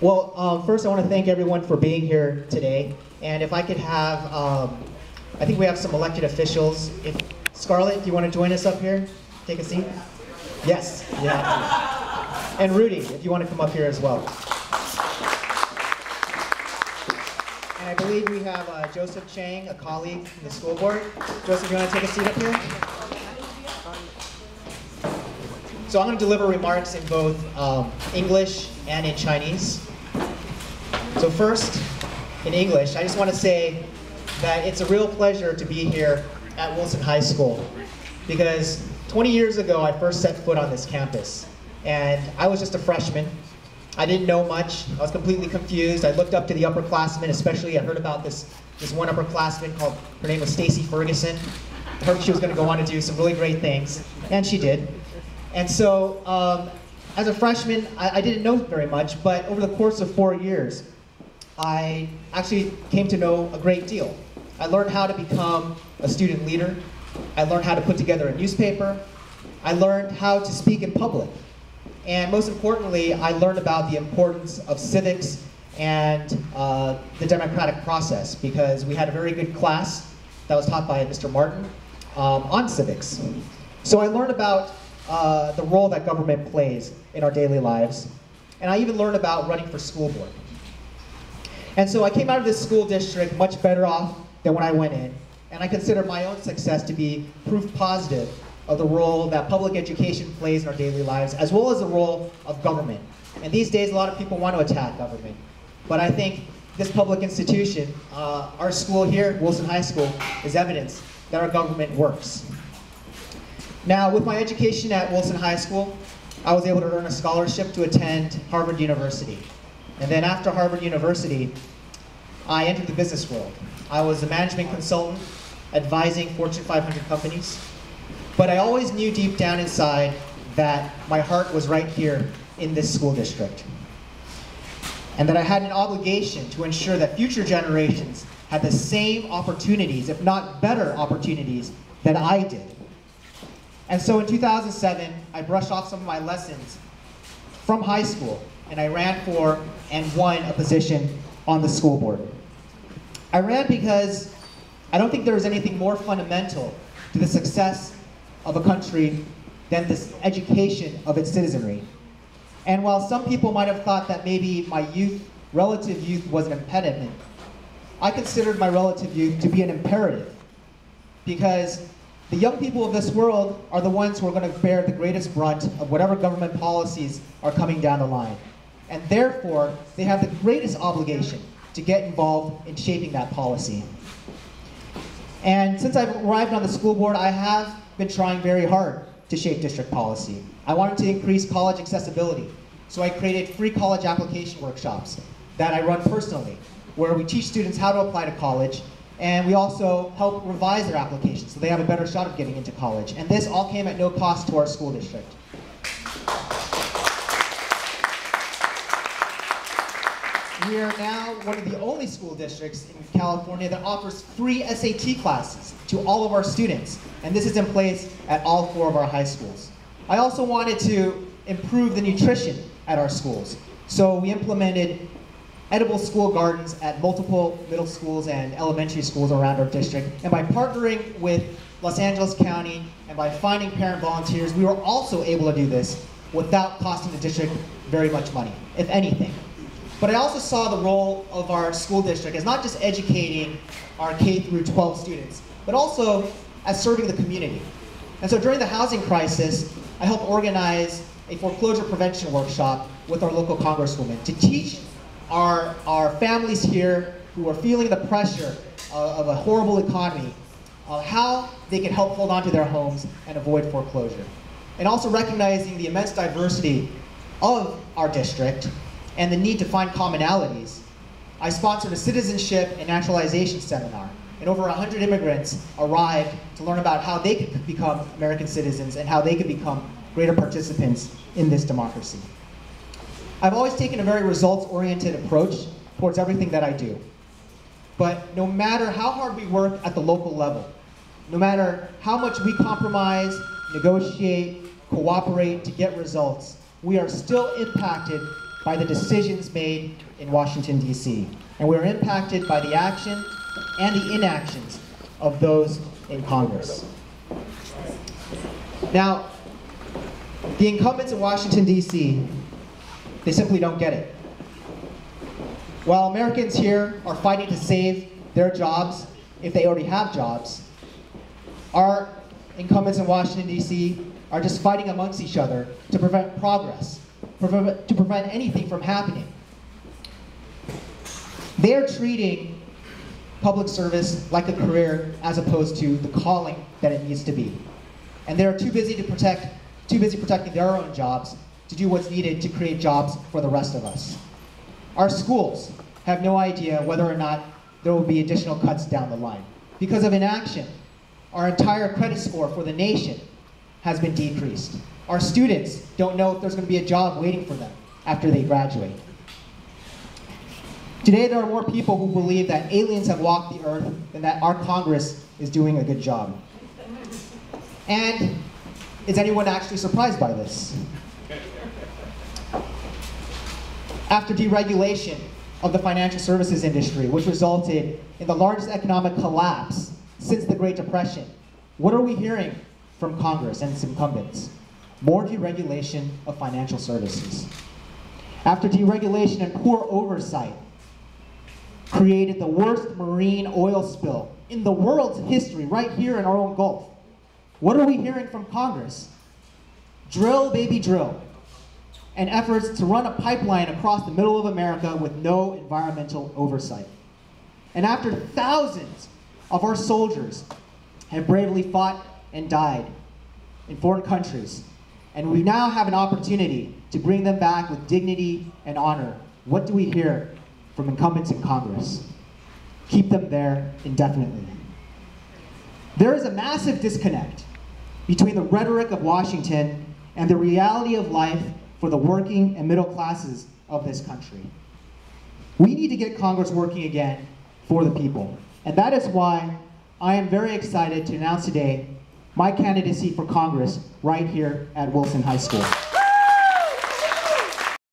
Well, first I want to thank everyone for being here today. And if I could have, I think we have some elected officials. If Scarlett, do you want to join us up here? Take a seat. Yes, yeah. And Rudy, if you want to come up here as well. And I believe we have Joseph Chang, a colleague from the school board. Joseph, you want to take a seat up here? So I'm going to deliver remarks in both English and in Chinese. So first, in English, I just want to say that it's a real pleasure to be here at Wilson High School, because 20 years ago I first set foot on this campus, and I was just a freshman. I didn't know much. I was completely confused. I looked up to the upperclassmen, especially I heard about this one upperclassman called, her name was Stacy Ferguson. I heard she was going to go on to do some really great things, and she did. And so, as a freshman, I didn't know very much, but over the course of 4 years, I actually came to know a great deal. I learned how to become a student leader. I learned how to put together a newspaper. I learned how to speak in public. And most importantly, I learned about the importance of civics and the democratic process, because we had a very good class that was taught by Mr. Martin on civics. So I learned about the role that government plays in our daily lives. And I even learned about running for school board. And so I came out of this school district much better off than when I went in. And I consider my own success to be proof positive of the role that public education plays in our daily lives, as well as the role of government. And these days, a lot of people want to attack government. But I think this public institution, our school here, Wilson High School, is evidence that our government works. Now, with my education at Wilson High School, I was able to earn a scholarship to attend Harvard University. And then after Harvard University, I entered the business world. I was a management consultant advising Fortune 500 companies. But I always knew deep down inside that my heart was right here in this school district. And that I had an obligation to ensure that future generations had the same opportunities, if not better opportunities, that I did. And so in 2007, I brushed off some of my lessons from high school, and I ran for and won a position on the school board. I ran because I don't think there is anything more fundamental to the success of a country than this education of its citizenry. And while some people might have thought that maybe my relative youth was an impediment, I considered my relative youth to be an imperative, because the young people of this world are the ones who are going to bear the greatest brunt of whatever government policies are coming down the line. And therefore, they have the greatest obligation to get involved in shaping that policy. And since I've arrived on the school board, I have been trying very hard to shape district policy. I wanted to increase college accessibility, so I created free college application workshops that I run personally, where we teach students how to apply to college, and we also help revise their applications so they have a better shot of getting into college. And this all came at no cost to our school district. We are now one of the only school districts in California that offers free SAT classes to all of our students. And this is in place at all 4 of our high schools. I also wanted to improve the nutrition at our schools. So we implemented edible school gardens at multiple middle schools and elementary schools around our district. And by partnering with Los Angeles County and by finding parent volunteers, we were also able to do this without costing the district very much money, if anything. But I also saw the role of our school district as not just educating our K through 12 students, but also as serving the community. And so during the housing crisis, I helped organize a foreclosure prevention workshop with our local congresswoman to teach our families here who are feeling the pressure of a horrible economy, how they can help hold on to their homes and avoid foreclosure. And also recognizing the immense diversity of our district and the need to find commonalities, I sponsored a citizenship and naturalization seminar. And over 100 immigrants arrived to learn about how they could become American citizens and how they could become greater participants in this democracy. I've always taken a very results-oriented approach towards everything that I do. But no matter how hard we work at the local level, no matter how much we compromise, negotiate, cooperate to get results, we are still impacted by the decisions made in Washington, D.C. And we are impacted by the action and the inactions of those in Congress. Now, the incumbents in Washington, D.C., they simply don't get it. While Americans here are fighting to save their jobs, if they already have jobs, our incumbents in Washington, D.C. are just fighting amongst each other to prevent progress, to prevent anything from happening. They are treating public service like a career as opposed to the calling that it needs to be. And they're too busy protecting their own jobs to do what's needed to create jobs for the rest of us. Our schools have no idea whether or not there will be additional cuts down the line. Because of inaction, our entire credit score for the nation has been decreased. Our students don't know if there's going to be a job waiting for them after they graduate. Today, there are more people who believe that aliens have walked the earth than that our Congress is doing a good job. And is anyone actually surprised by this? After deregulation of the financial services industry, which resulted in the largest economic collapse since the Great Depression, what are we hearing from Congress and its incumbents? More deregulation of financial services. After deregulation and poor oversight created the worst marine oil spill in the world's history, right here in our own Gulf, what are we hearing from Congress? Drill, baby, drill. And efforts to run a pipeline across the middle of America with no environmental oversight. And after thousands of our soldiers have bravely fought and died in foreign countries, and we now have an opportunity to bring them back with dignity and honor, what do we hear from incumbents in Congress? Keep them there indefinitely. There is a massive disconnect between the rhetoric of Washington and the reality of life for the working and middle classes of this country. We need to get Congress working again for the people. And that is why I am very excited to announce today my candidacy for Congress right here at Wilson High School.